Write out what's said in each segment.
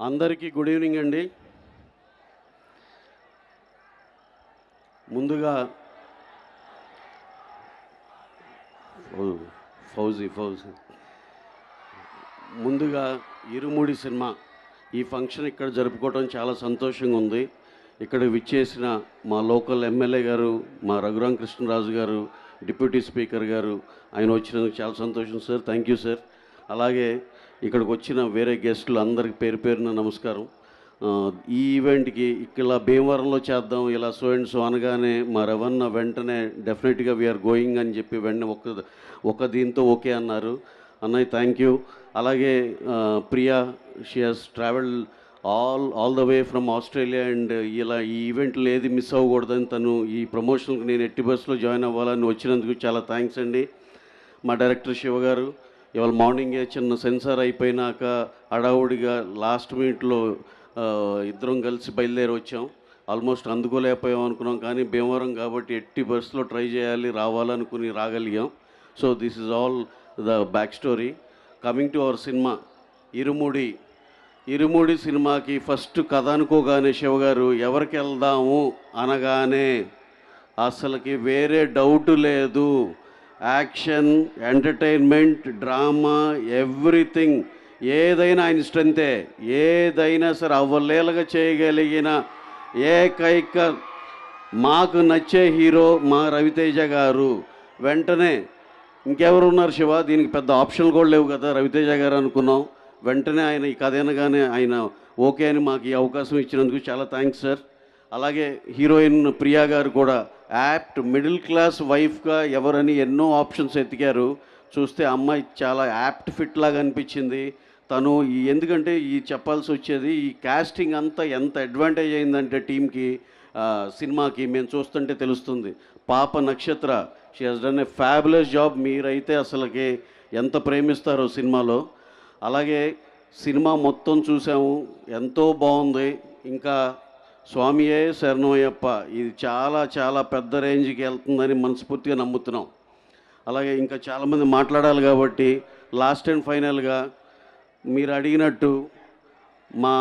అందరికీ good evening అండి. ముందుగా ఫౌజీ ముందుగా ఇరుముడి సినిమా ఈ ఫంక్షన్ ఇక్కడ జరుపుకోవడం చాలా సంతోషంగా ఉంది. ఇక్కడ విచ్చేసిన మా లోకల్ ఎమ్మెల్యే గారు, మా రఘురామ కృష్ణరాజు గారు, డిప్యూటీ స్పీకర్ గారు, ఆయన వచ్చినందుకు చాలా సంతోషం సార్. Thank you sir. అలాగే ఇక్కడికి వచ్చిన వేరే గెస్టులు అందరికి పేరు పేరున నమస్కారం. ఈ ఈవెంట్కి ఇలా భీమవరంలో చేద్దాం, ఇలా సో అండ్ సో అనగానే మా రవణ వెంటనే డెఫినెట్గా వీఆర్ గోయింగ్ అని చెప్పి వెంటనే ఒక దీంతో ఓకే అన్నారు. అన్నయ్య థ్యాంక్ యూ. అలాగే Priya, she has travelled all the way from Australia and ఇలా ఈ ఈవెంట్లు ఏది మిస్ అవ్వకూడదని తను ఈ ప్రమోషన్కి నేను ఎట్టి బస్సులో జాయిన్ అవ్వాలని వచ్చినందుకు చాలా థ్యాంక్స్ అండి. మా డైరెక్టర్ శివ గారు ఇవాళ మార్నింగే చిన్న సెన్సార్ అయిపోయినాక హడావుడిగా లాస్ట్ మినిట్లో ఇద్దరం కలిసి బయలుదేరి వచ్చాం. ఆల్మోస్ట్ అందుకోలేకపోయాం అనుకున్నాం, కానీ భీమవరం కాబట్టి ఎట్టి బస్సులో ట్రై చేయాలి, రావాలనుకుని రాగలిగాం. So this is all the back story. Coming to our cinema Irumudi సినిమాకి ఫస్ట్ కథ అనుకోగానే శివ గారు ఎవరికి వెళ్దాము అనగానే అసలుకి వేరే డౌట్ లేదు. యాక్షన్, ఎంటర్టైన్మెంట్, డ్రామా, ఎవ్రీథింగ్ ఏదైనా ఆయన స్ట్రెంతే. ఏదైనా సరే అవ్వలేలుగా చేయగలిగిన ఏకైక మాకు నచ్చే హీరో మా రవితేజ గారు. వెంటనే ఇంకెవరు ఉన్నారు శివ, దీనికి పెద్ద ఆప్షన్లు కూడా లేవు కదా, రవితేజ గారు అనుకున్నాం. వెంటనే ఆయన ఈ కథ అనగానే ఆయన ఓకే అని మాకు ఈ అవకాశం ఇచ్చినందుకు చాలా థ్యాంక్స్ సార్. అలాగే హీరోయిన్ ప్రియా గారు కూడా యాప్ట్ మిడిల్ క్లాస్ వైఫ్గా ఎవరని ఎన్నో ఆప్షన్స్ ఎతికారు. చూస్తే అమ్మాయి చాలా యాప్ట్ ఫిట్ లాగా అనిపించింది. తను ఎందుకంటే ఈ చెప్పాల్సి వచ్చేది ఈ కాస్టింగ్ అంతా ఎంత అడ్వాంటేజ్ అయిందంటే టీంకి, సినిమాకి మేము చూస్తుంటే తెలుస్తుంది. పాప నక్షత్ర, she has done a fabulous job. మీరైతే అసలుకి ఎంత ప్రేమిస్తారో సినిమాలో. అలాగే సినిమా మొత్తం చూసాము, ఎంతో బాగుంది. ఇంకా స్వామియే శరణమయ్యప్ప, ఇది చాలా చాలా పెద్ద రేంజ్కి వెళ్తుందని మనస్ఫూర్తిగా నమ్ముతున్నాం. అలాగే ఇంకా చాలామంది మాట్లాడాలి కాబట్టి లాస్ట్ అండ్ ఫైనల్గా మీరు అడిగినట్టు మా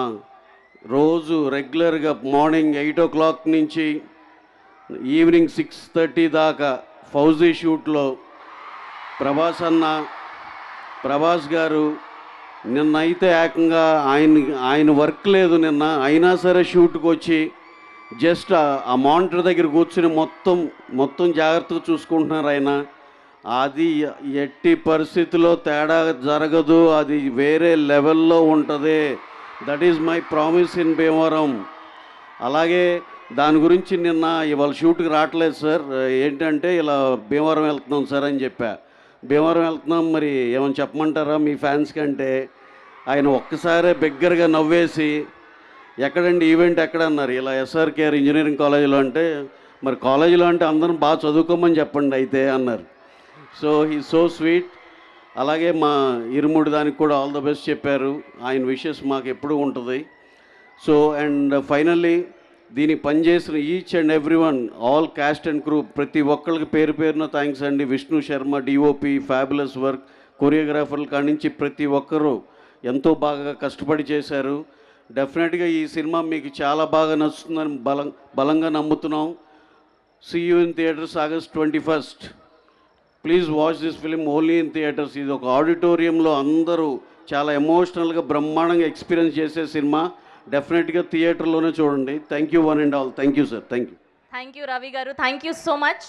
రోజు రెగ్యులర్గా మార్నింగ్ 8 o'clock నుంచి ఈవినింగ్ 6:30 దాకా ఫౌజీ షూట్లో ప్రభాస్ గారు నిన్నైతే ఏకంగా ఆయన వర్క్ లేదు నిన్న, అయినా సరే షూట్కి వచ్చి జస్ట్ ఆ మానిటర్ దగ్గర కూర్చుని మొత్తం జాగ్రత్తగా చూసుకుంటున్నారు ఆయన. అది ఎట్టి పరిస్థితిలో తేడా జరగదు, అది వేరే లెవెల్లో ఉంటుంది. That is my promise in Bhimavaram. అలాగే దాని గురించి నిన్న ఇవాళ షూట్కి రావట్లేదు సార్, ఏంటంటే ఇలా భీమవరం వెళ్తున్నాం సార్ అని చెప్పా. భీమవరం వెళ్తున్నాం, మరి ఏమైనా చెప్పమంటారా మీ ఫ్యాన్స్ కంటే ఆయన ఒక్కసారే బిగ్గరగా నవ్వేసి ఎక్కడండి ఈవెంట్ ఎక్కడ అన్నారు. ఇలా SRKR ఇంజనీరింగ్ కాలేజీలో అంటే, మరి కాలేజీలో అంటే అందరం బాగా చదువుకోమని చెప్పండి అయితే అన్నారు. So he so sweet. అలాగే మా ఇరుముడి దానికి కూడా ఆల్ ద బెస్ట్ చెప్పారు. ఆయన విషెస్ మాకు ఎప్పుడూ ఉంటుంది. సో అండ్ ఫైనల్లీ దీనికి పనిచేసిన each and everyone, all cast and crew, ప్రతి ఒక్కరికి పేరు పేరున థ్యాంక్స్ అండి. Vishnu Sharma DOP fabulous work, కొరియోగ్రాఫర్ల కాడి నుంచి ప్రతి ఒక్కరూ ఎంతో బాగా కష్టపడి చేశారు. డెఫినెట్గా ఈ సినిమా మీకు చాలా బాగా నచ్చుతుందని బలంగా నమ్ముతున్నాం. See you in theatres August 21st. Please watch this film only in theatres. ఇది ఒక ఆడిటోరియంలో అందరూ చాలా ఎమోషనల్గా బ్రహ్మాండంగా ఎక్స్పీరియన్స్ చేసే సినిమా. డెఫినెట్గా థియేటర్లోనే చూడండి. Thank you one and all. Thank you sir. Thank you Ravi garu. Thank you so much.